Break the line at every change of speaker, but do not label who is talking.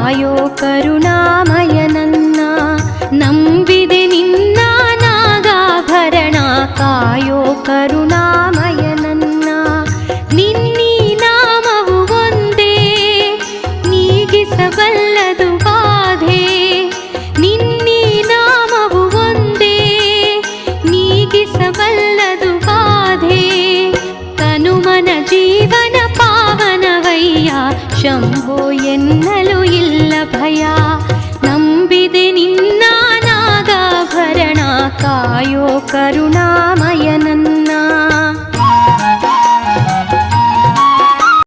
ಕಾಯೋ ಕರುಣಾಮಯ ನನ್ನ. ನಂಬಿದೆ ನಿನ್ನ ನಾಗಾಭರಣ ಕಾಯೋ ಕರುಣಾಮಯ ನನ್ನ. ನಿನ್ನೀ ನಾಮವು ಒಂದೇ ನೀಗಿಸಬಲ್ಲದು ಬಾಧೆ. ನಿನ್ನೀ ನಾಮವು ಒಂದೇ ನೀಗಿಸಬಲ್ಲದು ಬಾಧೆ. ತನುಮನ ಜೀವನ ಪಾವನವಯ್ಯ ಶಂಭೋ ಎನ್ನಲು ಇಲ್ಲ ಭಯ. ನಂಬಿದೆ ನಿನ್ನ ನಾಗಾಭರಣ ಕಾಯೋ ಕರುಣಾ